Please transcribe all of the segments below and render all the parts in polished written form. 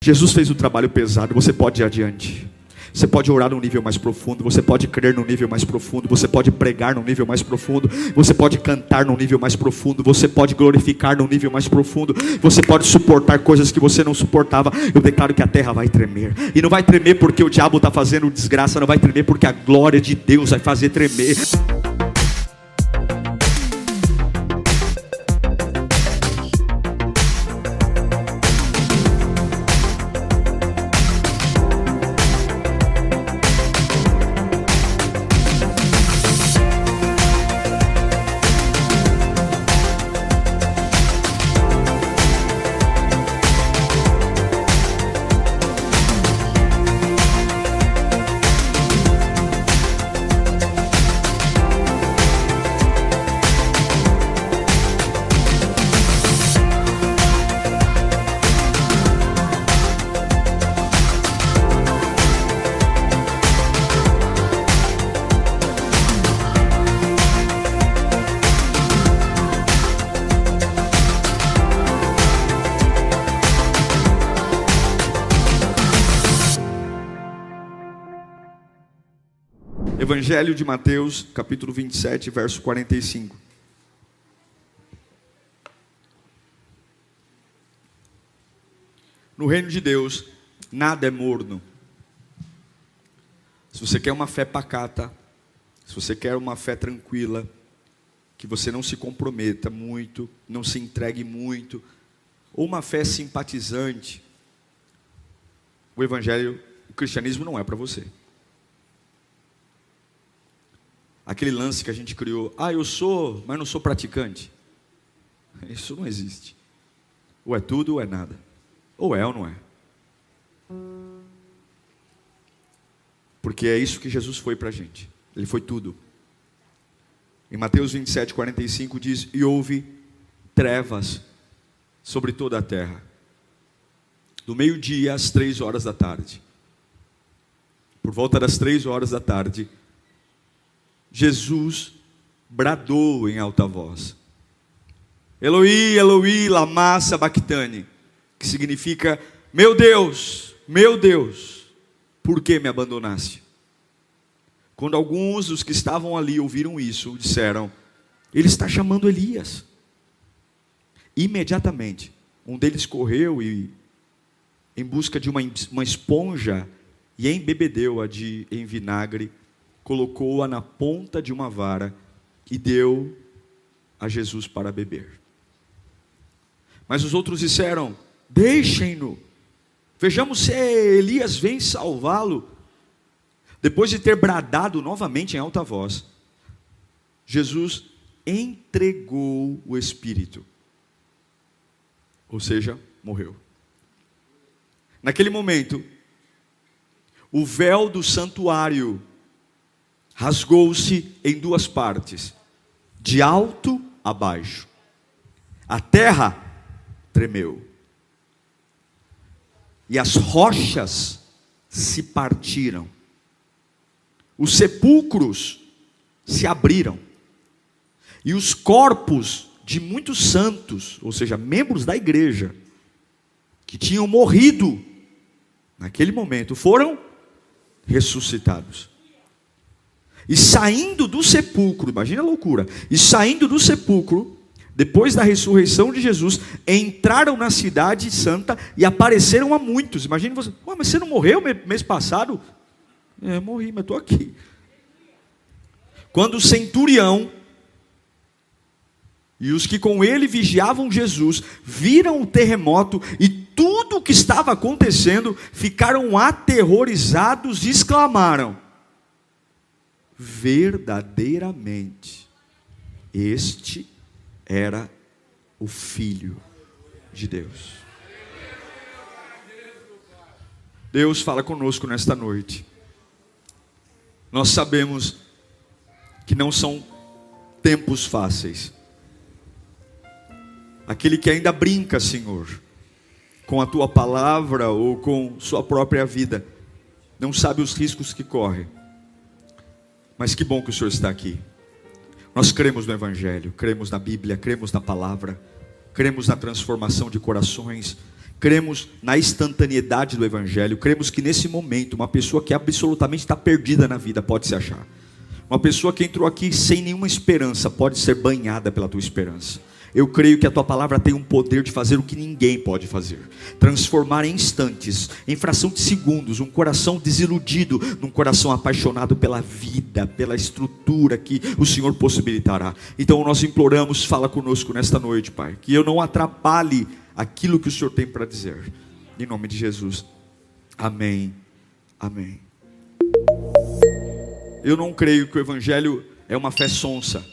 Jesus fez o trabalho pesado, você pode ir adiante. Você pode orar num nível mais profundo, você pode crer num nível mais profundo, você pode pregar num nível mais profundo, você pode cantar num nível mais profundo, você pode glorificar num nível mais profundo, você pode suportar coisas que você não suportava. Eu declaro que a terra vai tremer, e não vai tremer porque o diabo está fazendo desgraça, não vai tremer porque a glória de Deus vai fazer tremer. Evangelho de Mateus, capítulo 27, verso 45. No reino de Deus, nada é morno. Se você quer uma fé pacata, se você quer uma fé tranquila, que você não se comprometa muito, não se entregue muito, ou uma fé simpatizante, o Evangelho, o cristianismo não é para você. Aquele lance que a gente criou, eu sou, mas não sou praticante. Isso não existe. Ou é tudo ou é nada. Ou é ou não é. Porque é isso que Jesus foi para a gente. Ele foi tudo. Em Mateus 27, 45 diz: e houve trevas sobre toda a terra, do meio-dia às 3 horas da tarde. Por volta das 3 horas da tarde, Jesus bradou em alta voz: Eloi, Eloi, lama sabachthani, que significa: meu Deus, por que me abandonaste? Quando alguns dos que estavam ali ouviram isso, disseram: ele está chamando Elias. Imediatamente, um deles correu e, em busca de uma esponja, e embebedeu-a em vinagre, colocou-a na ponta de uma vara e deu a Jesus para beber. Mas os outros disseram: deixem-no, vejamos se Elias vem salvá-lo. Depois de ter bradado novamente em alta voz, Jesus entregou o Espírito, ou seja, morreu. Naquele momento, o véu do santuário rasgou-se em 2 partes, de alto a baixo. A terra tremeu, e as rochas se partiram. Os sepulcros se abriram, e os corpos de muitos santos, ou seja, membros da igreja, que tinham morrido naquele momento, foram ressuscitados. E saindo do sepulcro, imagina a loucura, e saindo do sepulcro, depois da ressurreição de Jesus, entraram na cidade santa e apareceram a muitos. Imagina você: mas você não morreu mês passado? Eu morri, mas estou aqui. Quando o centurião e os que com ele vigiavam Jesus viram o terremoto e tudo o que estava acontecendo, ficaram aterrorizados e exclamaram: verdadeiramente, este era o Filho de Deus. Deus fala conosco nesta noite. Nós sabemos que não são tempos fáceis. Aquele que ainda brinca, Senhor, com a Tua palavra ou com sua própria vida, não sabe os riscos que corre. Mas que bom que o Senhor está aqui. Nós cremos no Evangelho, cremos na Bíblia, cremos na palavra, cremos na transformação de corações, cremos na instantaneidade do Evangelho, cremos que nesse momento, uma pessoa que absolutamente está perdida na vida pode se achar. Uma pessoa que entrou aqui sem nenhuma esperança pode ser banhada pela tua esperança. Eu creio que a tua palavra tem um poder de fazer o que ninguém pode fazer. Transformar em instantes, em fração de segundos, um coração desiludido num coração apaixonado pela vida, pela estrutura que o Senhor possibilitará. Então nós imploramos, fala conosco nesta noite, Pai, que eu não atrapalhe aquilo que o Senhor tem para dizer. Em nome de Jesus. Amém. Amém. Eu não creio que o Evangelho é uma fé sonsa,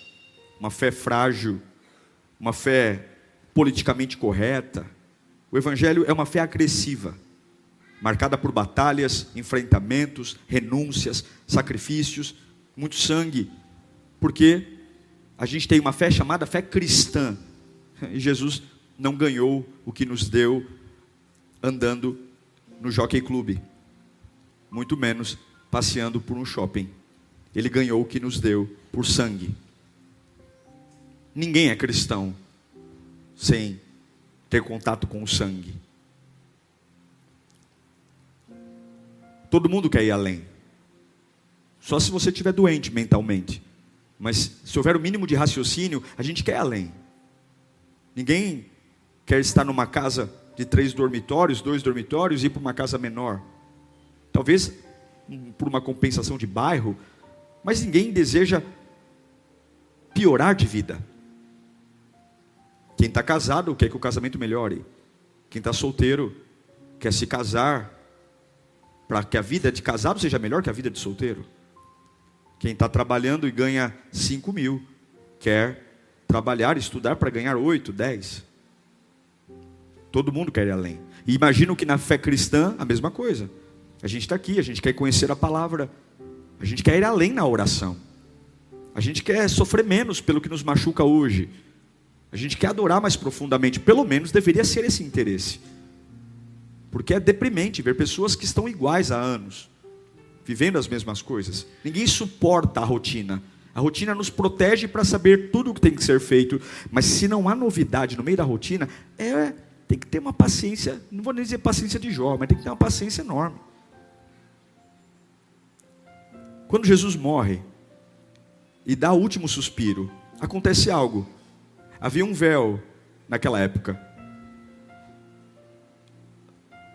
uma fé frágil, uma fé politicamente correta. O Evangelho é uma fé agressiva, marcada por batalhas, enfrentamentos, renúncias, sacrifícios, muito sangue, porque a gente tem uma fé chamada fé cristã, e Jesus não ganhou o que nos deu andando no Jockey Club, muito menos passeando por um shopping. Ele ganhou o que nos deu por sangue. Ninguém é cristão sem ter contato com o sangue. Todo mundo quer ir além. Só se você estiver doente mentalmente. Mas se houver o mínimo de raciocínio, a gente quer ir além. Ninguém quer estar numa casa de 3 dormitórios, 2 dormitórios e ir para uma casa menor. Talvez por uma compensação de bairro, mas ninguém deseja piorar de vida. Quem está casado quer que o casamento melhore. Quem está solteiro quer se casar para que a vida de casado seja melhor que a vida de solteiro. Quem está trabalhando e ganha 5 mil quer trabalhar, estudar para ganhar 8, 10. Todo mundo quer ir além. E imagino que na fé cristã a mesma coisa. A gente está aqui, a gente quer conhecer a palavra, a gente quer ir além na oração, a gente quer sofrer menos pelo que nos machuca hoje, a gente quer adorar mais profundamente. Pelo menos deveria ser esse interesse, porque é deprimente ver pessoas que estão iguais há anos, vivendo as mesmas coisas. Ninguém suporta a rotina. A rotina nos protege para saber tudo o que tem que ser feito, mas se não há novidade no meio da rotina, tem que ter uma paciência, não vou nem dizer paciência de Jó, mas tem que ter uma paciência enorme. Quando Jesus morre e dá o último suspiro, acontece algo. Havia um véu naquela época.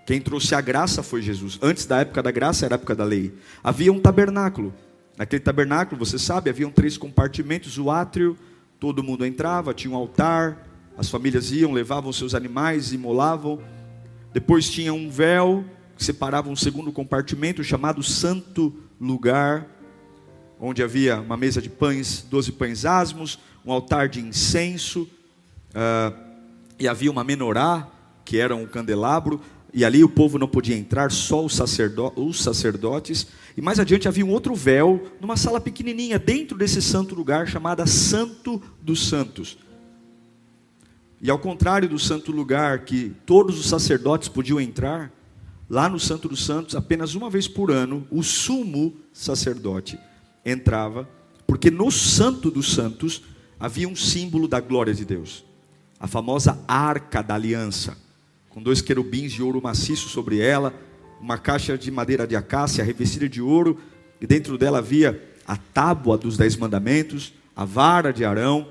Quem trouxe a graça foi Jesus. Antes da época da graça era a época da lei. Havia um tabernáculo. Naquele tabernáculo, você sabe, haviam 3 compartimentos, o átrio, todo mundo entrava, tinha um altar, as famílias iam, levavam seus animais, imolavam. Depois tinha um véu que separava um segundo compartimento chamado Santo Lugar, onde havia uma mesa de pães, 12 pães asmos, um altar de incenso, e havia uma menorá, que era um candelabro, e ali o povo não podia entrar, só os sacerdotes, e mais adiante havia um outro véu, numa sala pequenininha, dentro desse santo lugar, chamada Santo dos Santos. E ao contrário do santo lugar, que todos os sacerdotes podiam entrar, lá no Santo dos Santos, apenas uma vez por ano, o sumo sacerdote entrava, porque no Santo dos Santos havia um símbolo da glória de Deus, a famosa Arca da Aliança, com 2 querubins de ouro maciço sobre ela, uma caixa de madeira de acácia revestida de ouro, e dentro dela havia a tábua dos 10 mandamentos, a vara de Arão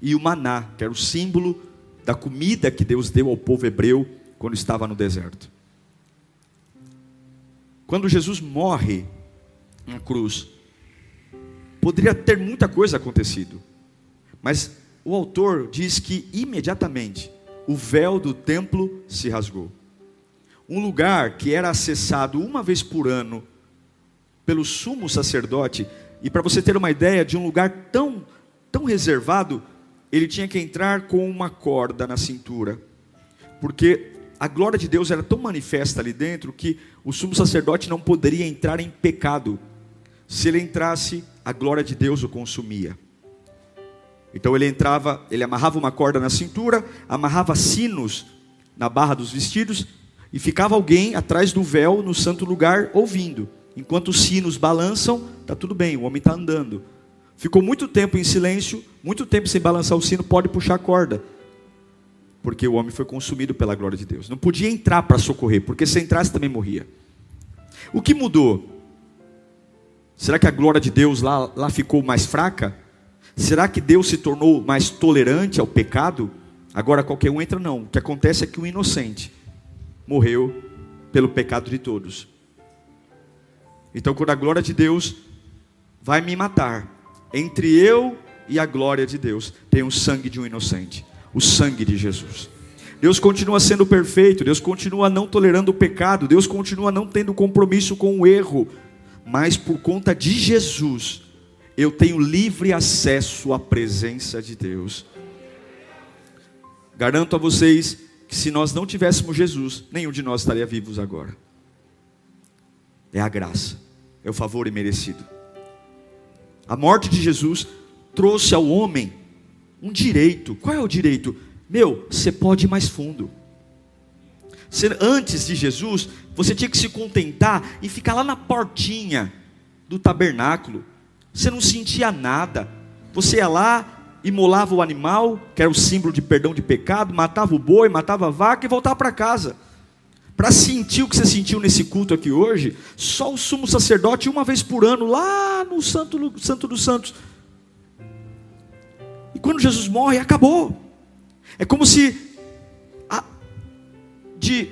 e o maná, que era o símbolo da comida que Deus deu ao povo hebreu quando estava no deserto. Quando Jesus morre na cruz, poderia ter muita coisa acontecido, mas o autor diz que imediatamente o véu do templo se rasgou. Um lugar que era acessado uma vez por ano pelo sumo sacerdote, e para você ter uma ideia de um lugar tão reservado, ele tinha que entrar com uma corda na cintura, porque a glória de Deus era tão manifesta ali dentro, que o sumo sacerdote não poderia entrar em pecado. Se ele entrasse, a glória de Deus o consumia. Então ele entrava, ele amarrava uma corda na cintura, amarrava sinos na barra dos vestidos, e ficava alguém atrás do véu no santo lugar ouvindo. Enquanto os sinos balançam, está tudo bem, o homem está andando. Ficou muito tempo em silêncio, muito tempo sem balançar o sino, pode puxar a corda. Porque o homem foi consumido pela glória de Deus. Não podia entrar para socorrer, porque se entrasse também morria. O que mudou? Será que a glória de Deus lá ficou mais fraca? Será que Deus se tornou mais tolerante ao pecado? Agora qualquer um entra? Não. O que acontece é que o inocente morreu pelo pecado de todos. Então quando a glória de Deus vai me matar, entre eu e a glória de Deus tem o sangue de um inocente, o sangue de Jesus. Deus continua sendo perfeito, Deus continua não tolerando o pecado, Deus continua não tendo compromisso com o erro, mas por conta de Jesus, eu tenho livre acesso à presença de Deus. Garanto a vocês que se nós não tivéssemos Jesus, nenhum de nós estaria vivos agora. É a graça, é o favor imerecido. A morte de Jesus trouxe ao homem um direito. Qual é o direito? Você pode ir mais fundo. Antes de Jesus, você tinha que se contentar e ficar lá na portinha do tabernáculo. Você não sentia nada. Você ia lá, imolava o animal, que era o símbolo de perdão de pecado, matava o boi, matava a vaca e voltava para casa. Para sentir o que você sentiu nesse culto aqui hoje, só o sumo sacerdote uma vez por ano, lá no Santo dos Santos. E quando Jesus morre, acabou. É como se de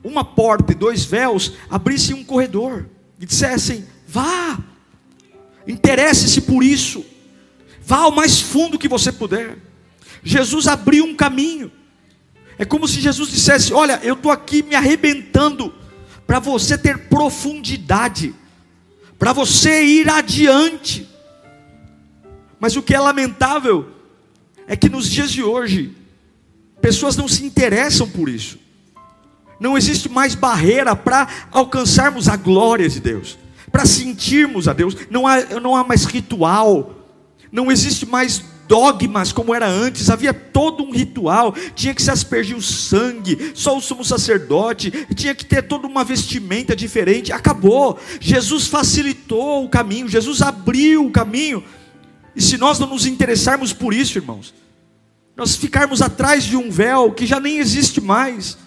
uma porta e 2 véus abrissem um corredor e dissessem: vá, interesse-se por isso, vá ao mais fundo que você puder. Jesus abriu um caminho. É como se Jesus dissesse: olha, eu estou aqui me arrebentando para você ter profundidade, para você ir adiante. Mas o que é lamentável é que nos dias de hoje pessoas não se interessam por isso. Não existe mais barreira para alcançarmos a glória de Deus, para sentirmos a Deus. Não há mais ritual, não existe mais dogmas como era antes. Havia todo um ritual, tinha que se aspergir o sangue, só o sumo sacerdote, tinha que ter toda uma vestimenta diferente. Acabou. Jesus facilitou o caminho, Jesus abriu o caminho. E se nós não nos interessarmos por isso, irmãos, nós ficarmos atrás de um véu que já nem existe mais,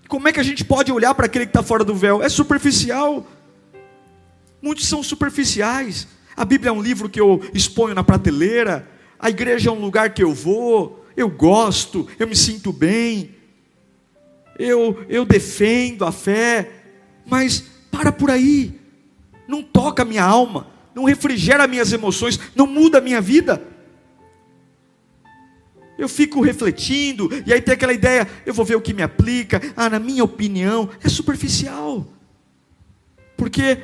como é que a gente pode olhar para aquele que está fora do véu? É superficial. Muitos são superficiais. A Bíblia é um livro que eu exponho na prateleira, a igreja é um lugar que eu vou, eu gosto, eu me sinto bem, eu defendo a fé, mas para por aí, não toca a minha alma, não refrigera minhas emoções, não muda a minha vida. Eu fico refletindo, e aí tem aquela ideia, eu vou ver o que me aplica, na minha opinião, é superficial, porque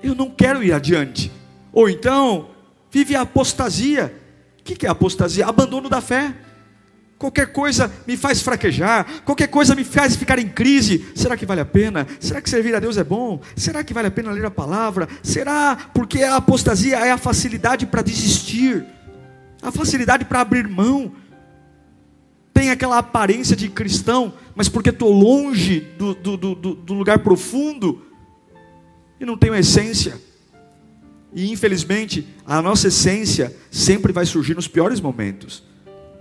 eu não quero ir adiante. Ou então, vive a apostasia. O que é apostasia? Abandono da fé. Qualquer coisa me faz fraquejar, qualquer coisa me faz ficar em crise. Será que vale a pena? Será que servir a Deus é bom? Será que vale a pena ler a palavra? Será? Porque a apostasia é a facilidade para desistir, a facilidade para abrir mão. Tem aquela aparência de cristão, mas porque estou longe do lugar profundo, e não tenho essência. E infelizmente, a nossa essência sempre vai surgir nos piores momentos.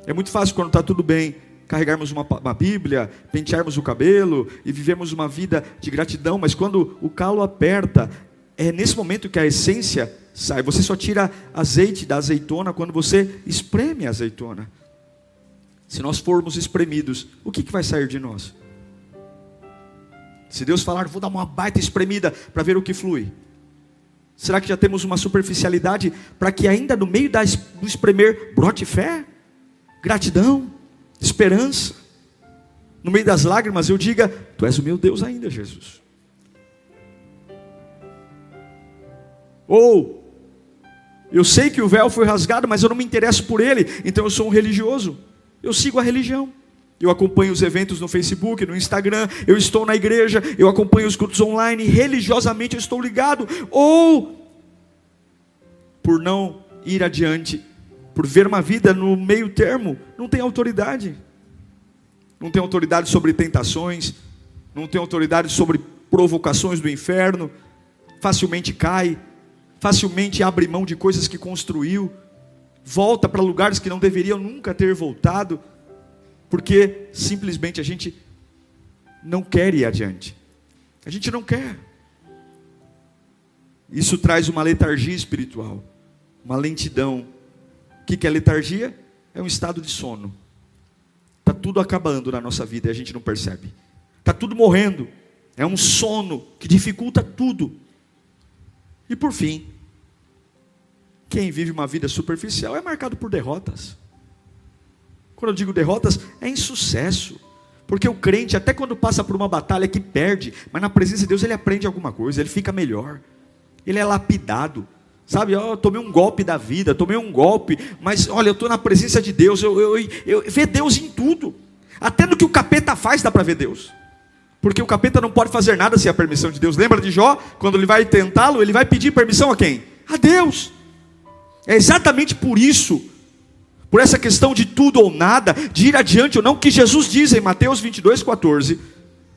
É muito fácil quando está tudo bem, carregarmos uma Bíblia, pentearmos o cabelo e vivermos uma vida de gratidão, mas quando o calo aperta, é nesse momento que a essência sai. Você só tira azeite da azeitona quando você espreme a azeitona. Se nós formos espremidos, o que vai sair de nós? Se Deus falar, vou dar uma baita espremida para ver o que flui. Será que já temos uma superficialidade para que ainda no meio do espremer brote fé, gratidão, esperança? No meio das lágrimas eu diga: tu és o meu Deus ainda, Jesus. Ou, eu sei que o véu foi rasgado, mas eu não me interesso por ele, então eu sou um religioso. Eu sigo a religião, eu acompanho os eventos no Facebook, no Instagram, eu estou na igreja, eu acompanho os cultos online, religiosamente eu estou ligado. Ou, por não ir adiante, por ver uma vida no meio termo, não tem autoridade. Não tem autoridade sobre tentações, não tem autoridade sobre provocações do inferno, facilmente cai, facilmente abre mão de coisas que construiu, volta para lugares que não deveriam nunca ter voltado. Porque simplesmente a gente não quer ir adiante. A gente não quer. Isso traz uma letargia espiritual, uma lentidão. O que é letargia? É um estado de sono. Está tudo acabando na nossa vida e a gente não percebe. Está tudo morrendo. É um sono que dificulta tudo. E por fim, quem vive uma vida superficial é marcado por derrotas. Quando eu digo derrotas, é insucesso. Porque o crente, até quando passa por uma batalha que perde, mas na presença de Deus ele aprende alguma coisa, ele fica melhor. Ele é lapidado. Sabe, eu tomei um golpe da vida, tomei um golpe, mas olha, eu estou na presença de Deus, eu ver Deus em tudo. Até no que o capeta faz dá para ver Deus. Porque o capeta não pode fazer nada sem a permissão de Deus. Lembra de Jó? Quando ele vai tentá-lo, ele vai pedir permissão a quem? A Deus. É exatamente por isso, por essa questão de tudo ou nada, de ir adiante ou não, que Jesus diz em Mateus 22:14,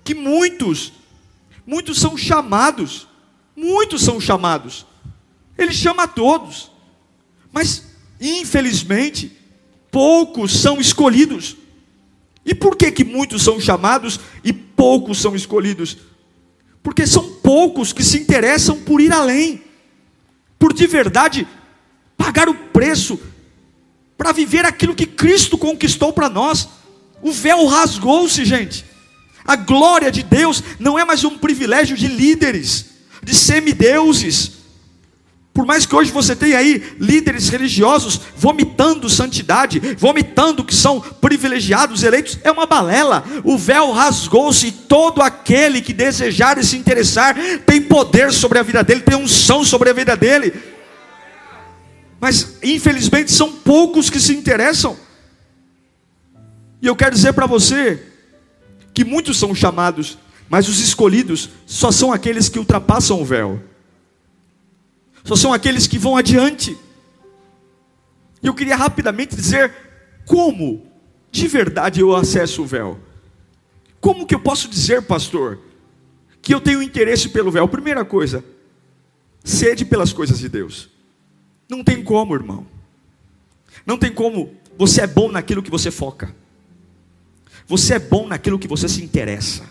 que muitos são chamados, Ele chama a todos, mas infelizmente, poucos são escolhidos. E por que muitos são chamados e poucos são escolhidos? Porque são poucos que se interessam por ir além, por de verdade pagar o preço, para viver aquilo que Cristo conquistou para nós. O véu rasgou-se, gente. A glória de Deus não é mais um privilégio de líderes, de semideuses. Por mais que hoje você tenha aí líderes religiosos vomitando santidade, vomitando que são privilegiados, eleitos, é uma balela. O véu rasgou-se e todo aquele que desejar e se interessar tem poder sobre a vida dele, tem unção sobre a vida dele. Mas infelizmente são poucos que se interessam. E eu quero dizer para você que muitos são chamados, mas os escolhidos só são aqueles que ultrapassam o véu. Só são aqueles que vão adiante. E eu queria rapidamente dizer como de verdade eu acesso o véu. Como que eu posso dizer, pastor, que eu tenho interesse pelo véu? Primeira coisa, sede pelas coisas de Deus. Não tem como, irmão. Não tem como. Você é bom naquilo que você foca. Você é bom naquilo que você se interessa.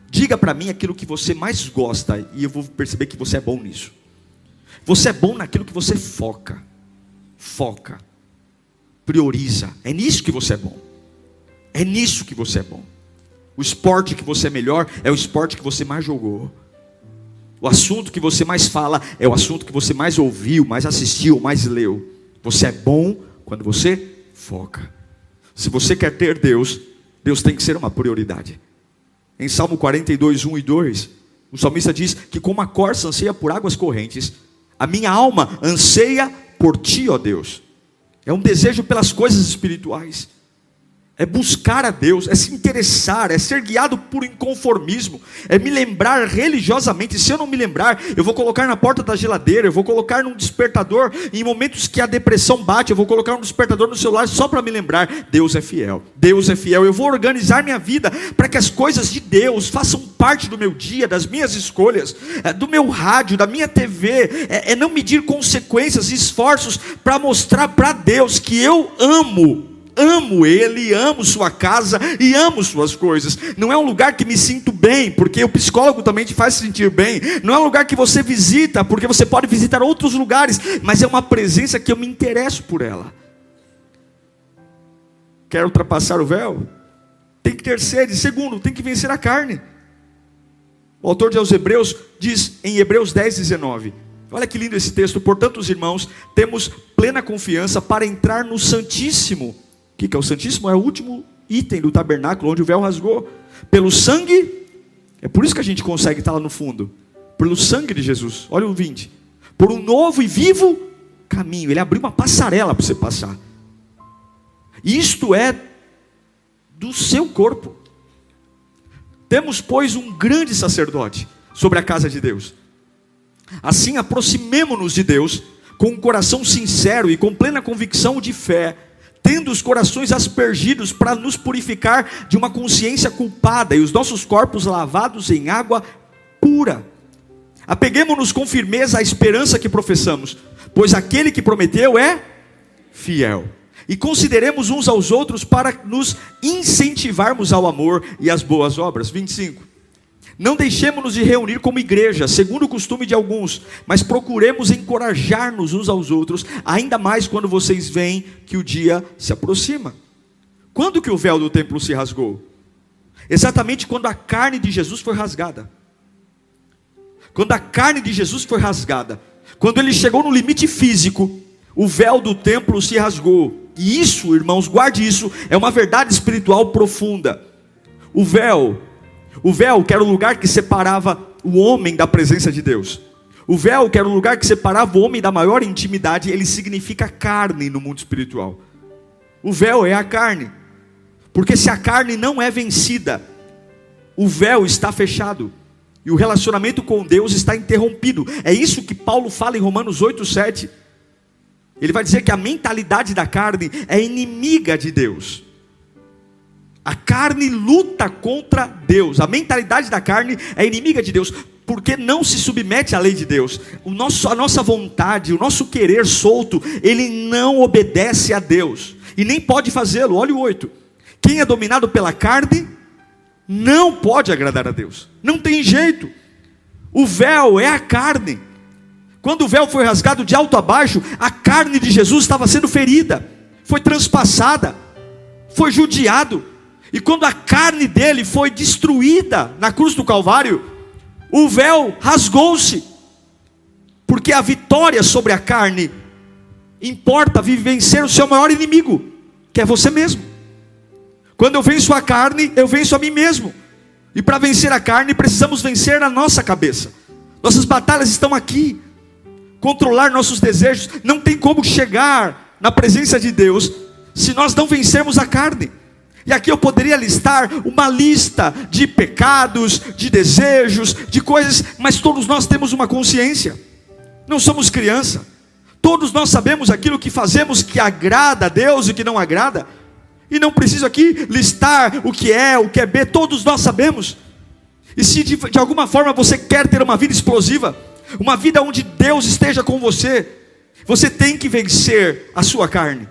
Diga para mim aquilo que você mais gosta e eu vou perceber que você é bom nisso. Você é bom naquilo que você foca, prioriza, é nisso que você é bom, é nisso que você é bom. O esporte que você é melhor é o esporte que você mais jogou. O assunto que você mais fala é o assunto que você mais ouviu, mais assistiu, mais leu. Você é bom quando você foca. Se você quer ter Deus, Deus tem que ser uma prioridade. Em Salmo 42, 1 e 2, o salmista diz que como a corça anseia por águas correntes, a minha alma anseia por ti, ó Deus. É um desejo pelas coisas espirituais. É buscar a Deus, é se interessar, é ser guiado por inconformismo, é me lembrar religiosamente. Se eu não me lembrar, eu vou colocar na porta da geladeira, eu vou colocar num despertador, em momentos que a depressão bate, eu vou colocar um despertador no celular só para me lembrar, Deus é fiel, Deus é fiel. Eu vou organizar minha vida para que as coisas de Deus façam parte do meu dia, das minhas escolhas, do meu rádio, da minha TV, é não medir consequências e esforços para mostrar para Deus que eu amo Ele, amo sua casa e amo suas coisas. Não é um lugar que me sinto bem, porque o psicólogo também te faz sentir bem. Não é um lugar que você visita, porque você pode visitar outros lugares, mas é uma presença que eu me interesso por ela. Quer ultrapassar o véu? Tem que ter sede. Segundo, tem que vencer a carne. O autor de aos Hebreus diz em Hebreus 10:19, olha que lindo esse texto: portanto, os irmãos, temos plena confiança para entrar no Santíssimo. O que é o Santíssimo? É o último item do tabernáculo, onde o véu rasgou. Pelo sangue, é por isso que a gente consegue estar lá no fundo. Pelo sangue de Jesus, olha o 20. Por um novo e vivo caminho. Ele abriu uma passarela para você passar. Isto é do seu corpo. Temos, pois, um grande sacerdote sobre a casa de Deus. Assim, aproximemo-nos de Deus com um coração sincero e com plena convicção de fé, tendo os corações aspergidos para nos purificar de uma consciência culpada e os nossos corpos lavados em água pura. Apeguemo-nos com firmeza à esperança que professamos, pois aquele que prometeu é fiel. E consideremos uns aos outros para nos incentivarmos ao amor e às boas obras. 25. Não deixemos-nos de reunir como igreja, segundo o costume de alguns, mas procuremos encorajar-nos uns aos outros, ainda mais quando vocês veem que o dia se aproxima. Quando que o véu do templo se rasgou? Exatamente quando a carne de Jesus foi rasgada. Quando a carne de Jesus foi rasgada, quando ele chegou no limite físico, o véu do templo se rasgou. E isso, irmãos, guarde isso, é uma verdade espiritual profunda. O véu que era o lugar que separava o homem da presença de Deus. O véu que era o lugar que separava o homem da maior intimidade, ele significa carne no mundo espiritual. O véu é a carne. Porque se a carne não é vencida, o véu está fechado. E o relacionamento com Deus está interrompido. É isso que Paulo fala em Romanos 8:7. Ele vai dizer que a mentalidade da carne é inimiga de Deus. A carne luta contra Deus. A mentalidade da carne é inimiga de Deus, porque não se submete à lei de Deus. A nossa vontade, o nosso querer solto, ele não obedece a Deus. E nem pode fazê-lo. Olha o 8. Quem é dominado pela carne, não pode agradar a Deus. Não tem jeito. O véu é a carne. Quando o véu foi rasgado de alto a baixo, a carne de Jesus estava sendo ferida, foi transpassada, foi judiado. E quando a carne dele foi destruída na cruz do Calvário, o véu rasgou-se. Porque a vitória sobre a carne importa vencer o seu maior inimigo, que é você mesmo. Quando eu venço a carne, eu venço a mim mesmo. E para vencer a carne, precisamos vencer a nossa cabeça. Nossas batalhas estão aqui. Controlar nossos desejos. Não tem como chegar na presença de Deus se nós não vencermos a carne. E aqui eu poderia listar uma lista de pecados, de desejos, de coisas, mas todos nós temos uma consciência. Não somos criança. Todos nós sabemos aquilo que fazemos que agrada a Deus e o que não agrada. E não preciso aqui listar o que é B, todos nós sabemos. E se de alguma forma você quer ter uma vida explosiva, uma vida onde Deus esteja com você, você tem que vencer a sua carne.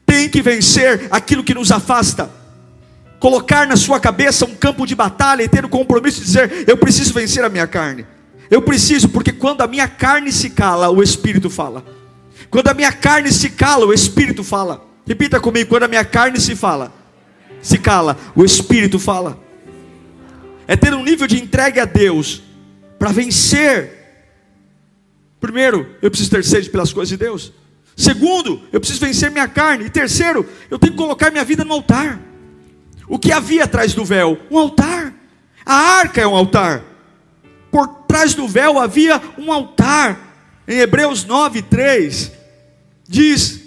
Tem que vencer aquilo que nos afasta. Colocar na sua cabeça um campo de batalha e ter o compromisso de dizer: eu preciso vencer a minha carne. Eu preciso, porque quando a minha carne se cala, o Espírito fala. Quando a minha carne se cala, o Espírito fala. Repita comigo: quando a minha carne se cala, o Espírito fala. É ter um nível de entrega a Deus para vencer. Primeiro, eu preciso ter sede pelas coisas de Deus. Segundo, eu preciso vencer minha carne. E terceiro, eu tenho que colocar minha vida no altar. O que havia atrás do véu? Um altar. A arca é um altar. Por trás do véu havia um altar. Em Hebreus 9:3 diz: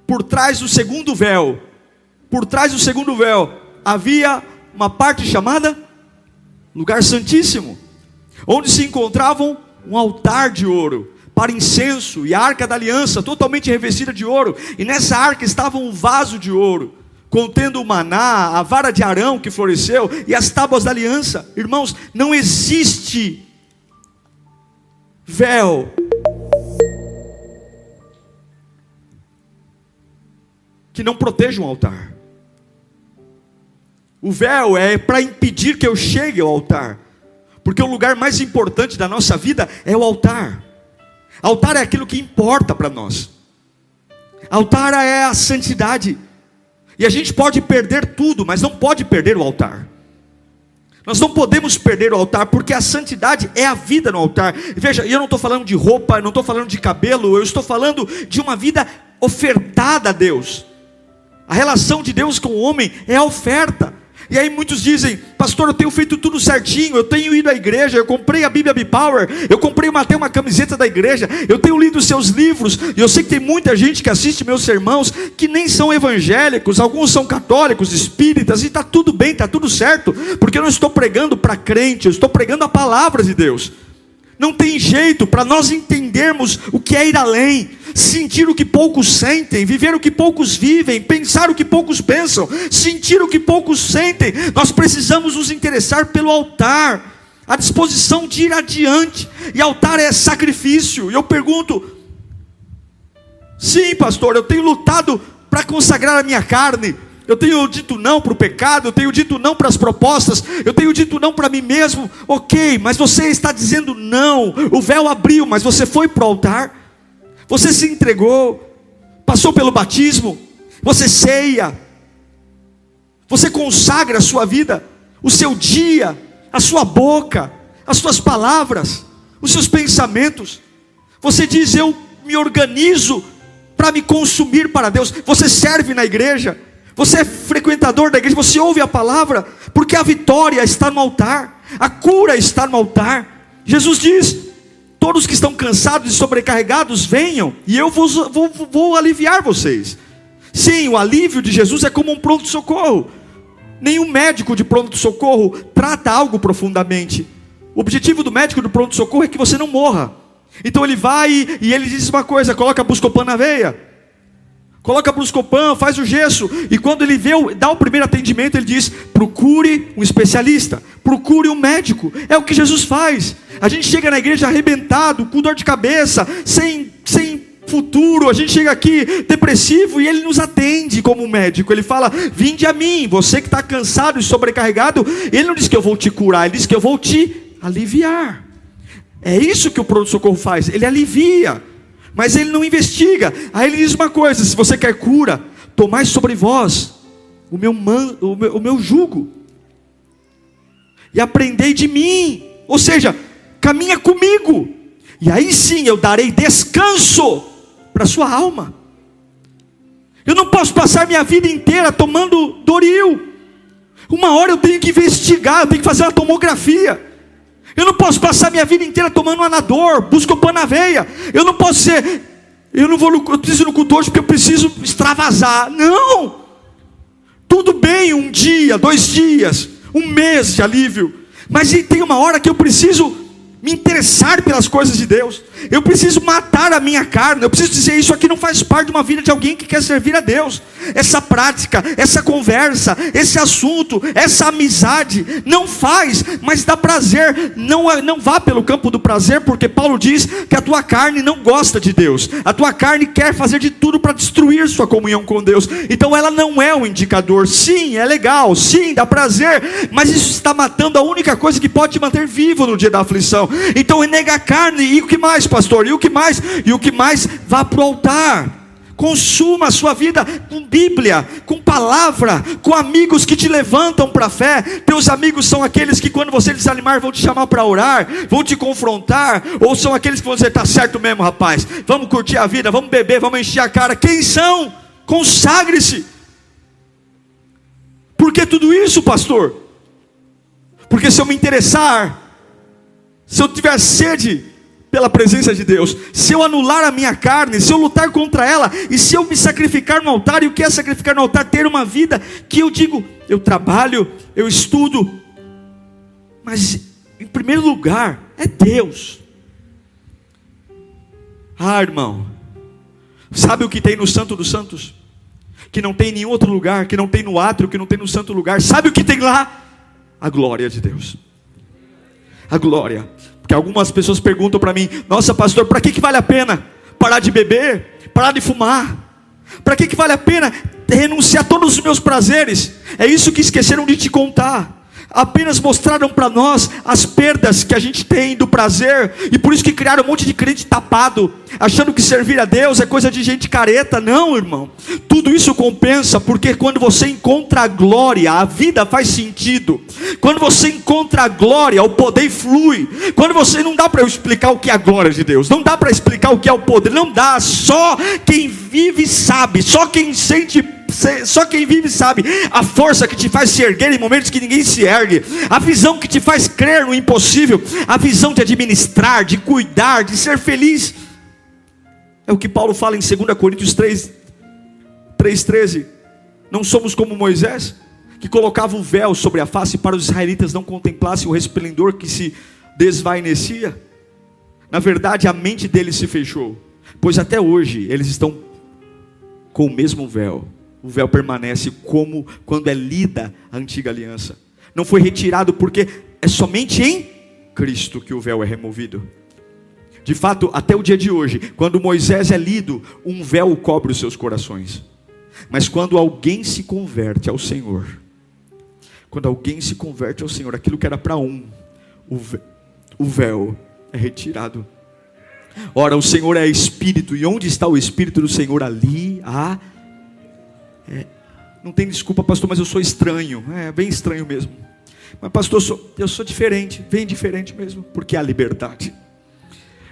por trás do segundo véu havia uma parte chamada lugar santíssimo, onde se encontravam um altar de ouro para incenso, e a arca da aliança totalmente revestida de ouro. E nessa arca estava um vaso de ouro contendo o maná, a vara de Arão que floresceu e as tábuas da aliança. Irmãos, não existe véu que não proteja um altar. O véu é para impedir que eu chegue ao altar, porque o lugar mais importante da nossa vida é o altar. Altar é aquilo que importa para nós. Altar é a santidade. E a gente pode perder tudo, mas não pode perder o altar. Nós não podemos perder o altar, porque a santidade é a vida no altar. Veja, eu não estou falando de roupa, eu não estou falando de cabelo, eu estou falando de uma vida ofertada a Deus. A relação de Deus com o homem é a oferta. E aí muitos dizem: pastor, eu tenho feito tudo certinho, eu tenho ido à igreja, eu comprei a Bíblia B-Power, eu comprei até uma camiseta da igreja, eu tenho lido os seus livros. E eu sei que tem muita gente que assiste meus sermãos que nem são evangélicos, alguns são católicos, espíritas, e está tudo bem, está tudo certo, porque eu não estou pregando para crente, eu estou pregando a palavra de Deus. Não tem jeito para nós entendermos o que é ir além, sentir o que poucos sentem, viver o que poucos vivem, pensar o que poucos pensam, sentir o que poucos sentem. Nós precisamos nos interessar pelo altar, a disposição de ir adiante. E altar é sacrifício. E eu pergunto: Sim, pastor, eu tenho lutado para consagrar a minha carne. Eu tenho dito não para o pecado, eu tenho dito não para as propostas, eu tenho dito não para mim mesmo. Ok, mas você está dizendo não. O véu abriu, mas você foi para o altar, você se entregou, passou pelo batismo, você ceia, você consagra a sua vida, o seu dia, a sua boca, as suas palavras, os seus pensamentos. Você diz: eu me organizo para me consumir para Deus. Você serve na igreja, você é frequentador da igreja, você ouve a palavra, porque a vitória está no altar, a cura está no altar. Jesus diz: todos que estão cansados e sobrecarregados, venham, e eu vou aliviar vocês. Sim, o alívio de Jesus é como um pronto-socorro. Nenhum médico de pronto-socorro trata algo profundamente. O objetivo do médico do pronto-socorro é que você não morra. Então ele vai e ele diz uma coisa: coloca Buscopan na veia, coloca Buscopan, faz o gesso. E quando ele dá o primeiro atendimento, ele diz: procure um especialista, procure um médico. É o que Jesus faz. A gente chega na igreja arrebentado, com dor de cabeça, sem futuro, a gente chega aqui depressivo, e ele nos atende como um médico. Ele fala: vinde a mim, você que está cansado e sobrecarregado. Ele não diz que eu vou te curar, ele diz que eu vou te aliviar. É isso que o pronto-socorro faz, ele alivia, mas ele não investiga. Aí ele diz uma coisa: se você quer cura, tomai sobre vós o meu jugo, e aprendei de mim. Ou seja, caminha comigo, e aí sim eu darei descanso para a sua alma. Eu não posso passar minha vida inteira tomando Doril. Uma hora eu tenho que investigar, eu tenho que fazer uma tomografia. Eu não posso passar minha vida inteira tomando Anador, Buscopan na veia. Eu não posso ser, eu preciso ir no culto hoje porque eu preciso extravasar. Não! Tudo bem um dia, 2 dias, 1 mês de alívio, mas tem uma hora que eu preciso me interessar pelas coisas de Deus. Eu preciso matar a minha carne. Eu preciso dizer: isso aqui não faz parte de uma vida de alguém que quer servir a Deus. Essa prática, essa conversa, esse assunto, essa amizade não faz, mas dá prazer. Não vá pelo campo do prazer, porque Paulo diz que a tua carne não gosta de Deus. A tua carne quer fazer de tudo para destruir sua comunhão com Deus. Então ela não é um indicador. Sim, é legal, sim, dá prazer, mas isso está matando a única coisa que pode te manter vivo no dia da aflição. Então nega a carne. E o que mais, pastor? E o que mais? E o que mais? Vá para o altar. Consuma a sua vida com Bíblia, com palavra, com amigos que te levantam para a fé. Teus amigos são aqueles que, quando você desanimar, vão te chamar para orar, vão te confrontar. Ou são aqueles que vão dizer: está certo mesmo, rapaz, vamos curtir a vida, vamos beber, vamos encher a cara. Quem são? Consagre-se. Por que tudo isso, pastor? Porque se eu me interessar, se eu tiver sede pela presença de Deus, se eu anular a minha carne, se eu lutar contra ela, e se eu me sacrificar no altar. E o que é sacrificar no altar? Ter uma vida que eu digo: eu trabalho, eu estudo, mas em primeiro lugar é Deus. Ah, irmão, sabe o que tem no Santo dos Santos? Que não tem em nenhum outro lugar, que não tem no átrio, que não tem no santo lugar. Sabe o que tem lá? A glória de Deus. A glória. Porque algumas pessoas perguntam para mim: nossa, pastor, para que vale a pena parar de beber, parar de fumar? Para que vale a pena renunciar a todos os meus prazeres? É isso que esqueceram de te contar. Apenas mostraram para nós as perdas que a gente tem do prazer, e por isso que criaram um monte de crente tapado, achando que servir a Deus é coisa de gente careta. Não, irmão, tudo isso compensa, porque quando você encontra a glória, a vida faz sentido. Quando você encontra a glória, o poder flui. Quando você, não dá para eu explicar o que é a glória de Deus, não dá para explicar o que é o poder, não dá. Só quem vive sabe, só quem sente, só quem vive sabe a força que te faz se erguer em momentos que ninguém se ergue, a visão que te faz crer no impossível, a visão de administrar, de cuidar, de ser feliz. É o que Paulo fala em 2 Coríntios 3:13. Não somos como Moisés, que colocava o véu sobre a face para os israelitas não contemplassem o resplendor que se desvanecia. Na verdade, a mente deles se fechou, pois até hoje eles estão com o mesmo véu. O véu permanece como quando é lida a antiga aliança. Não foi retirado, porque é somente em Cristo que o véu é removido. De fato, até o dia de hoje, quando Moisés é lido, um véu cobre os seus corações. Mas quando alguém se converte ao Senhor, aquilo que era para um, o véu é retirado. Ora, o Senhor é Espírito, e onde está o Espírito do Senhor, ali há... Não tem desculpa, pastor, mas eu sou estranho. É bem estranho mesmo. Mas pastor, eu sou diferente, bem diferente mesmo, porque há liberdade.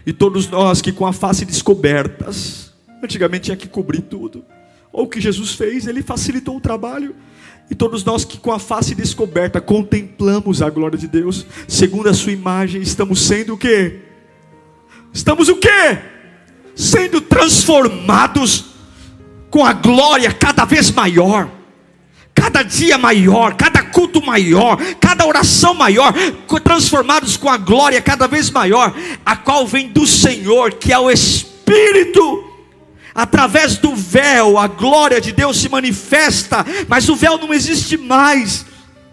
E todos nós que com a face descobertas, antigamente tinha que cobrir tudo. Ou o que Jesus fez, Ele facilitou o trabalho. E todos nós que com a face descoberta contemplamos a glória de Deus, segundo a sua imagem, estamos sendo o quê? Estamos o quê? Sendo transformados com a glória cada vez maior. Cada dia maior, cada culto maior, cada oração maior, transformados com a glória cada vez maior, a qual vem do Senhor, que é o Espírito. Através do véu, a glória de Deus se manifesta, mas o véu não existe mais.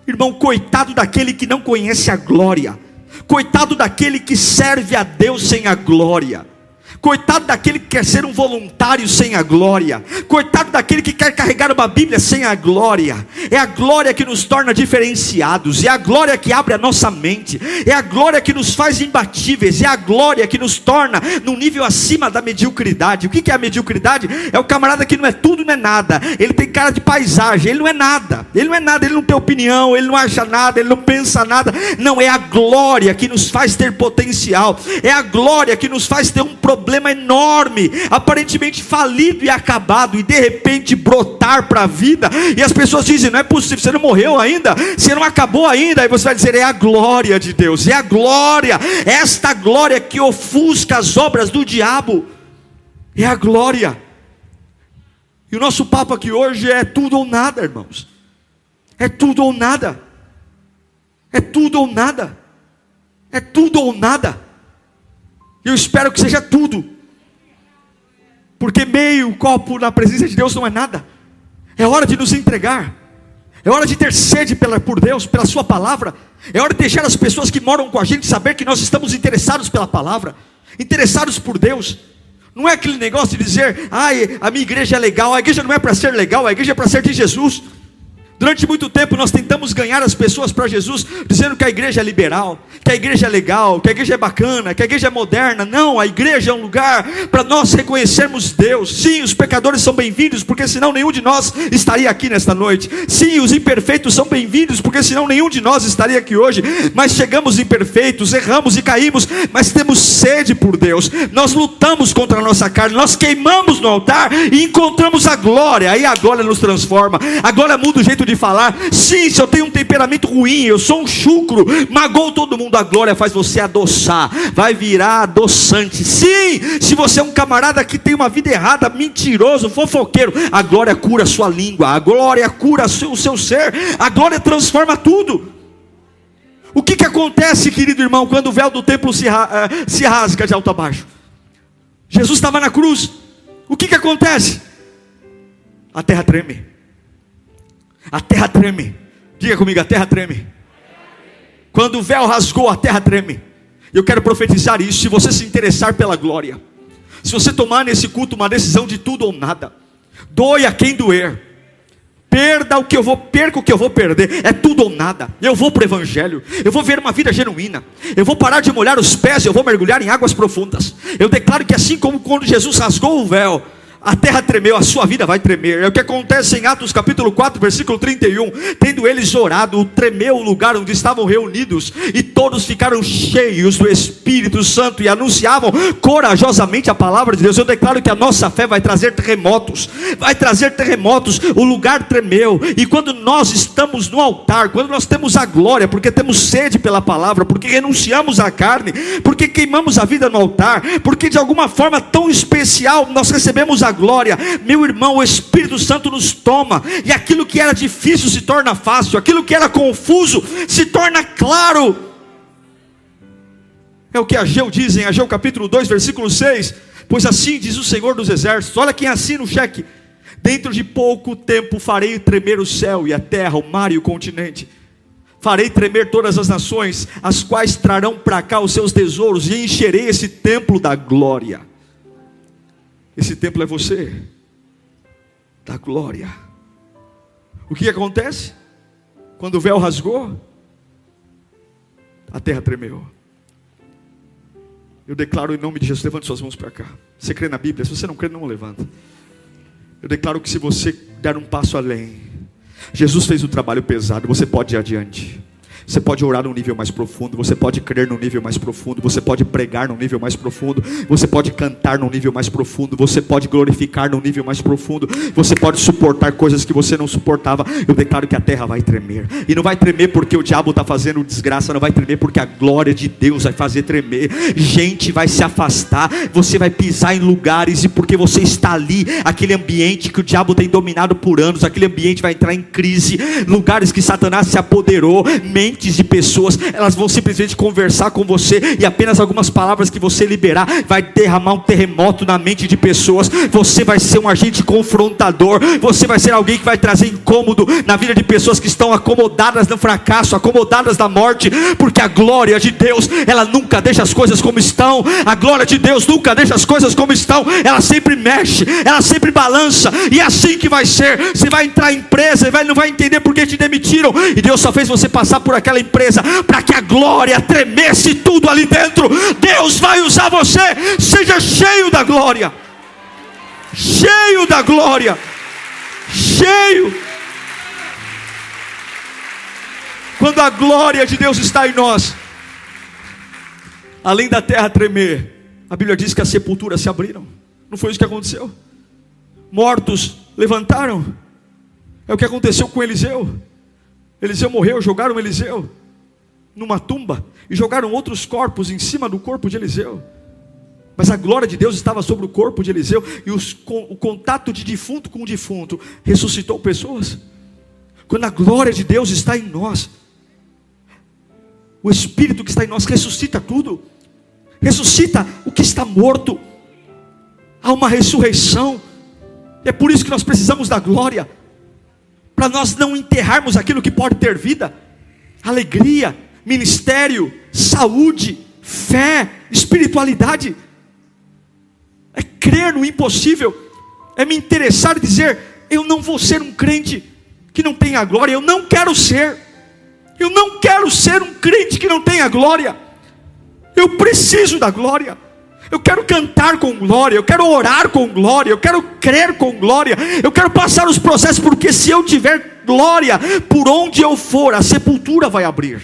Irmão, coitado daquele que não conhece a glória, coitado daquele que serve a Deus sem a glória, coitado daquele que quer ser um voluntário sem a glória, coitado daquele que quer carregar uma Bíblia sem a glória. É a glória que nos torna diferenciados, é a glória que abre a nossa mente, é a glória que nos faz imbatíveis, é a glória que nos torna num nível acima da mediocridade. O que é a mediocridade? É o camarada que não é tudo, não é nada, ele tem cara de paisagem, ele não é nada, ele não tem opinião, ele não acha nada, ele não pensa nada. Não, é a glória que nos faz ter potencial, é a glória que nos faz ter um problema enorme, aparentemente falido e acabado, e de repente brotar para a vida. E as pessoas dizem: não é possível, você não morreu ainda, você não acabou ainda. Aí você vai dizer: é a glória de Deus, é a glória, esta glória que ofusca as obras do diabo, é a glória. E o nosso papo aqui hoje é tudo ou nada, irmãos. É tudo ou nada. É tudo ou nada. É tudo ou nada. Eu espero que seja tudo, porque meio copo na presença de Deus não é nada. É hora de nos entregar, é hora de ter sede por Deus, pela sua palavra. É hora de deixar as pessoas que moram com a gente saber que nós estamos interessados pela palavra, interessados por Deus. Não é aquele negócio de dizer: ai, a minha igreja é legal. A igreja não é para ser legal, a igreja é para ser de Jesus. Durante muito tempo nós tentamos ganhar as pessoas para Jesus, dizendo que a igreja é liberal, que a igreja é legal, que a igreja é bacana, que a igreja é moderna. Não, a igreja é um lugar para nós reconhecermos Deus. Sim, os pecadores são bem-vindos, porque senão nenhum de nós estaria aqui nesta noite. Sim, os imperfeitos são bem-vindos, porque senão nenhum de nós estaria aqui hoje. Mas chegamos imperfeitos, erramos e caímos, mas temos sede por Deus. Nós lutamos contra a nossa carne, nós queimamos no altar e encontramos a glória. Aí a glória nos transforma, a glória muda o jeito de falar. Sim, se eu tenho um temperamento ruim, eu sou um chucro, magoo todo mundo, a glória faz você adoçar, vai virar adoçante. Sim, se você é um camarada que tem uma vida errada, mentiroso, fofoqueiro, a glória cura a sua língua, a glória cura o seu ser, a glória transforma tudo. O que acontece, querido irmão, quando o véu do templo se rasga de alto a baixo? Jesus estava na cruz. O que acontece? A terra treme. A terra treme. Diga comigo: a terra treme. Quando o véu rasgou, a terra treme. Eu quero profetizar isso. Se você se interessar pela glória, se você tomar nesse culto uma decisão de tudo ou nada, doa quem doer, perca o que eu vou perder, é tudo ou nada. Eu vou para o evangelho, eu vou ver uma vida genuína, eu vou parar de molhar os pés, eu vou mergulhar em águas profundas. Eu declaro que assim como quando Jesus rasgou o véu, a terra tremeu, a sua vida vai tremer. É o que acontece em Atos capítulo 4, versículo 31. Tendo eles orado, tremeu o lugar onde estavam reunidos, e todos ficaram cheios do Espírito Santo e anunciavam corajosamente a palavra de Deus. Eu declaro que a nossa fé vai trazer terremotos, vai trazer terremotos. O lugar tremeu. E quando nós estamos no altar, quando nós temos a glória, porque temos sede pela palavra, porque renunciamos à carne, porque queimamos a vida no altar, porque de alguma forma tão especial nós recebemos a glória, meu irmão, o Espírito Santo nos toma, e aquilo que era difícil se torna fácil, aquilo que era confuso se torna claro. É o que Ageu diz em Ageu capítulo 2, versículo 6. Pois assim diz o Senhor dos Exércitos. Olha quem assina o cheque: dentro de pouco tempo farei tremer o céu e a terra, o mar e o continente. Farei tremer todas as nações, as quais trarão para cá os seus tesouros, e encherei esse templo da glória. Esse templo é você, da glória. O que acontece? Quando o véu rasgou, a terra tremeu. Eu declaro em nome de Jesus, levante suas mãos para cá. Você crê na Bíblia? Se você não crê, não levanta. Eu declaro que se você der um passo além, Jesus fez um trabalho pesado, você pode ir adiante. Você pode orar num nível mais profundo, você pode crer num nível mais profundo, você pode pregar num nível mais profundo, você pode cantar num nível mais profundo, você pode glorificar num nível mais profundo, você pode suportar coisas que você não suportava. Eu declaro que a terra vai tremer, e não vai tremer porque o diabo está fazendo desgraça, não vai tremer porque a glória de Deus vai fazer tremer. Gente vai se afastar, você vai pisar em lugares, e porque você está ali, aquele ambiente que o diabo tem dominado por anos, aquele ambiente vai entrar em crise, lugares que Satanás se apoderou, de pessoas, elas vão simplesmente conversar com você, e apenas algumas palavras que você liberar vai derramar um terremoto na mente de pessoas. Você vai ser um agente confrontador, você vai ser alguém que vai trazer incômodo na vida de pessoas que estão acomodadas no fracasso, acomodadas na morte, porque a glória de Deus, ela nunca deixa as coisas como estão. A glória de Deus nunca deixa as coisas como estão, ela sempre mexe, ela sempre balança, e é assim que vai ser. Você vai entrar em empresa e não vai entender por que te demitiram, e Deus só fez você passar por aquela empresa para que a glória tremesse tudo ali dentro. Deus vai usar você. Seja cheio da glória, cheio da glória, cheio. Quando a glória de Deus está em nós, além da terra tremer, a Bíblia diz que as sepulturas se abriram. Não foi isso que aconteceu? Mortos levantaram. É o que aconteceu com Eliseu. Eliseu morreu, jogaram Eliseu numa tumba e jogaram outros corpos em cima do corpo de Eliseu. Mas a glória de Deus estava sobre o corpo de Eliseu, e o contato de defunto com defunto ressuscitou pessoas. Quando a glória de Deus está em nós, o Espírito que está em nós ressuscita tudo, ressuscita o que está morto. Há uma ressurreição. É por isso que nós precisamos da glória, para nós não enterrarmos aquilo que pode ter vida. Alegria, ministério, saúde, fé, espiritualidade. É crer no impossível, é me interessar e dizer: eu não vou ser um crente que não tenha glória. Eu não quero ser um crente que não tenha glória. Eu preciso da glória. Eu quero cantar com glória, eu quero orar com glória, eu quero crer com glória, eu quero passar os processos, porque se eu tiver glória, por onde eu for, a sepultura vai abrir.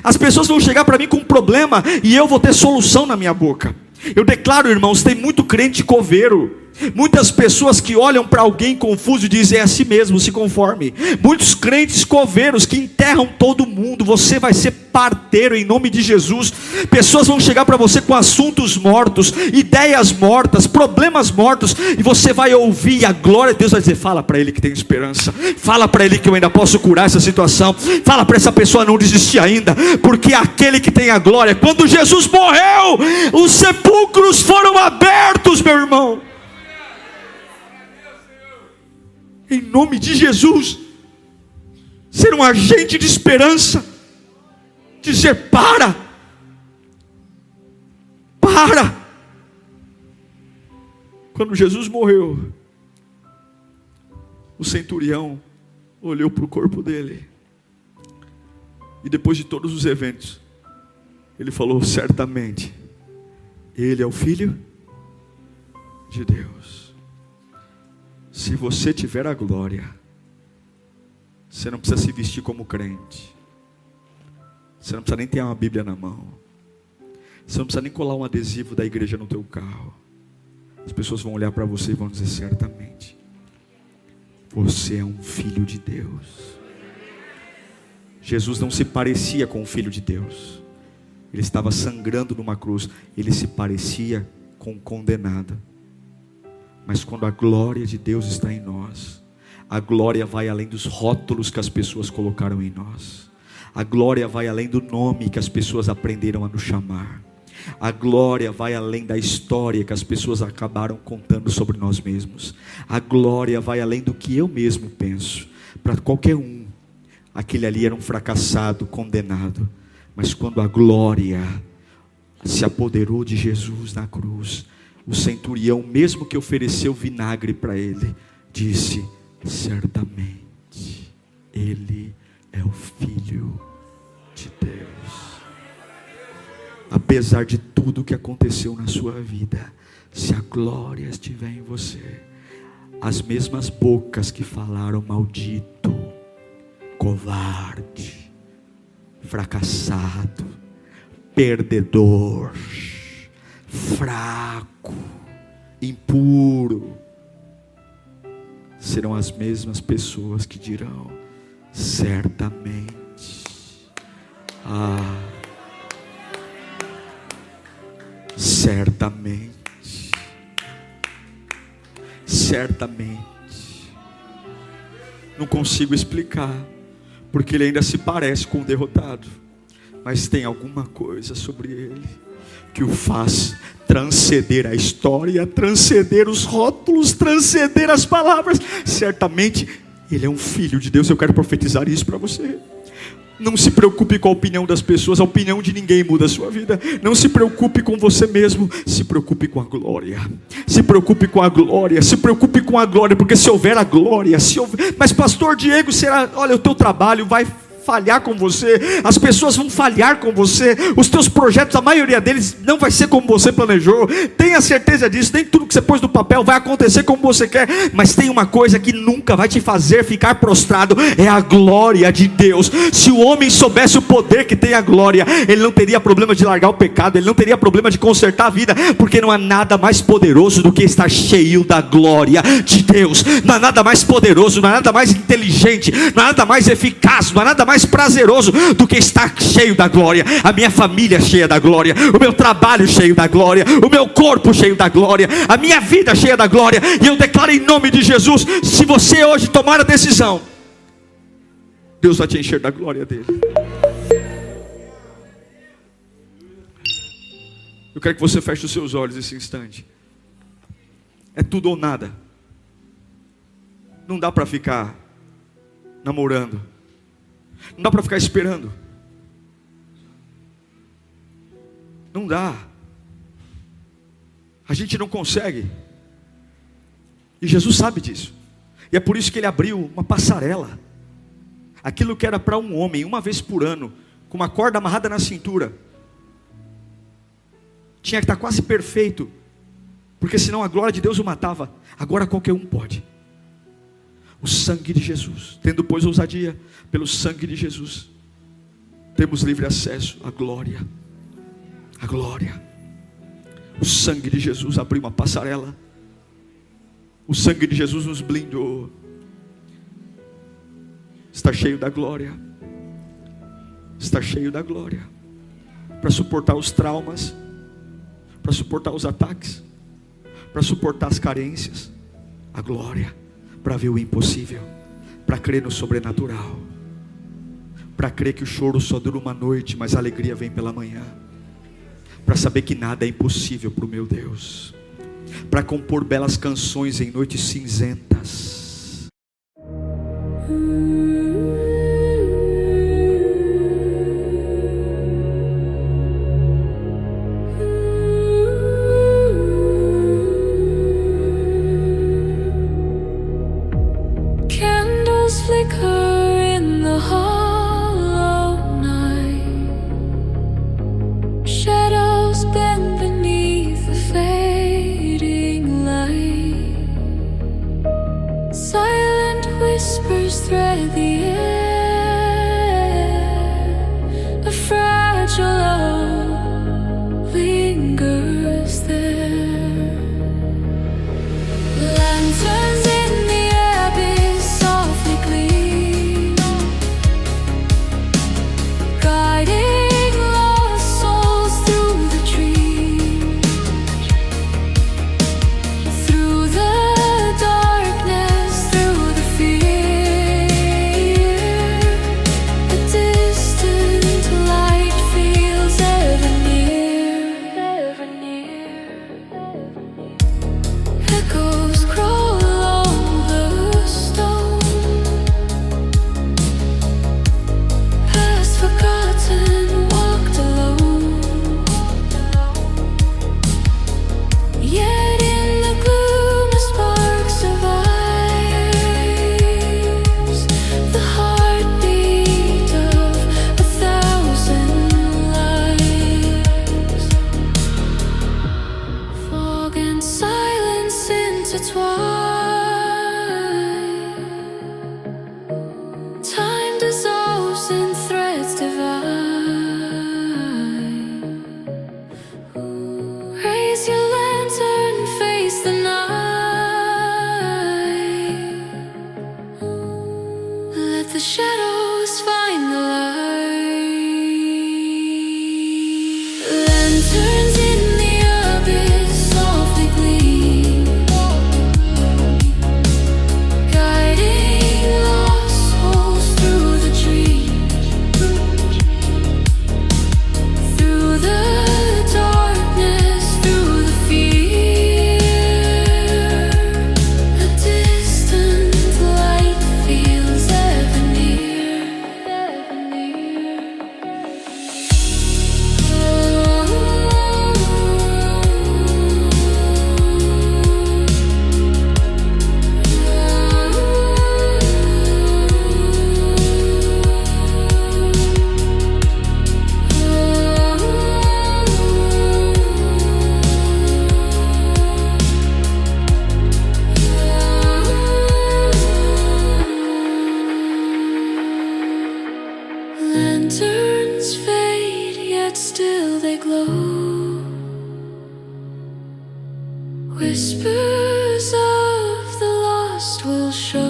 As pessoas vão chegar para mim com um problema, e eu vou ter solução na minha boca. Eu declaro, irmãos, tem muito crente coveiro, muitas pessoas que olham para alguém confuso e dizem: é assim mesmo, se conforme. Muitos crentes coveiros que enterram todo mundo. Você vai ser parteiro em nome de Jesus. Pessoas vão chegar para você com assuntos mortos, ideias mortas, problemas mortos, e você vai ouvir, e a glória de Deus vai dizer: fala para ele que tem esperança, fala para ele que eu ainda posso curar essa situação, fala para essa pessoa não desistir ainda, porque aquele que tem a glória, quando Jesus morreu, os sepulcros foram abertos, meu irmão. Em nome de Jesus, ser um agente de esperança, dizer: para. Quando Jesus morreu, o centurião olhou para o corpo dele, e depois de todos os eventos, ele falou: certamente, ele é o Filho de Deus. Se você tiver a glória, você não precisa se vestir como crente, você não precisa nem ter uma Bíblia na mão, você não precisa nem colar um adesivo da igreja no teu carro. As pessoas vão olhar para você e vão dizer: certamente, você é um filho de Deus. Jesus não se parecia com o Filho de Deus, ele estava sangrando numa cruz, ele se parecia com o condenado. Mas quando a glória de Deus está em nós, a glória vai além dos rótulos que as pessoas colocaram em nós. A glória vai além do nome que as pessoas aprenderam a nos chamar. A glória vai além da história que as pessoas acabaram contando sobre nós mesmos. A glória vai além do que eu mesmo penso. Para qualquer um, aquele ali era um fracassado, condenado. Mas quando a glória se apoderou de Jesus na cruz, o centurião, mesmo que ofereceu vinagre para ele, disse: certamente ele é o Filho de Deus. Apesar de tudo que aconteceu na sua vida, se a glória estiver em você, as mesmas bocas que falaram maldito, covarde, fracassado, perdedor, fraco, impuro, serão as mesmas pessoas que dirão: certamente, certamente, certamente. Não consigo explicar, porque ele ainda se parece com o derrotado, mas tem alguma coisa sobre ele que o faz transcender a história, transcender os rótulos, transcender as palavras. Certamente ele é um filho de Deus. Eu quero profetizar isso para você. Não se preocupe com a opinião das pessoas, a opinião de ninguém muda a sua vida. Não se preocupe com você mesmo, se preocupe com a glória. Se preocupe com a glória, se preocupe com a glória, porque se houver a glória, mas pastor Diego, será, olha, o teu trabalho vai falhar com você, as pessoas vão falhar com você, os teus projetos, a maioria deles não vai ser como você planejou. Tenha certeza disso. Nem tudo que você pôs no papel vai acontecer como você quer, mas tem uma coisa que nunca vai te fazer ficar prostrado: é a glória de Deus. Se o homem soubesse o poder que tem a glória, ele não teria problema de largar o pecado, ele não teria problema de consertar a vida, porque não há nada mais poderoso do que estar cheio da glória de Deus. Não há nada mais poderoso, não há nada mais inteligente, não há nada mais eficaz, não há nada mais prazeroso do que estar cheio da glória. A minha família cheia da glória, o meu trabalho cheio da glória, o meu corpo cheio da glória, a minha vida cheia da glória. E eu declaro em nome de Jesus: se você hoje tomar a decisão, Deus vai te encher da glória dele. Eu quero que você feche os seus olhos nesse instante. É tudo ou nada. Não dá para ficar namorando, não dá para ficar esperando, não dá. A gente não consegue, e Jesus sabe disso, e é por isso que ele abriu uma passarela. Aquilo que era para um homem, uma vez por ano, com uma corda amarrada na cintura, tinha que estar quase perfeito, porque senão a glória de Deus o matava. Agora qualquer um pode. O sangue de Jesus, tendo pois ousadia, pelo sangue de Jesus, temos livre acesso à glória. A glória. O sangue de Jesus abriu uma passarela. O sangue de Jesus nos blindou. Está cheio da glória. Está cheio da glória. Para suportar os traumas, para suportar os ataques, para suportar as carências. A glória. Para ver o impossível, para crer no sobrenatural, para crer que o choro só dura uma noite, mas a alegria vem pela manhã, para saber que nada é impossível para o meu Deus, para compor belas canções em noites cinzentas. Flicker in the hollow night, shadows bend beneath the fading light. intertwine. Time dissolves in threads divine. Raise your lantern, face the night. Let the shadows find the light. Lanterns in the abyss softly gleam, guiding lost souls through the dreams, through the darkness, through the fear. A distant light feels ever near, ever near. Lanterns fade, yet still they glow. Whispers of the lost will show.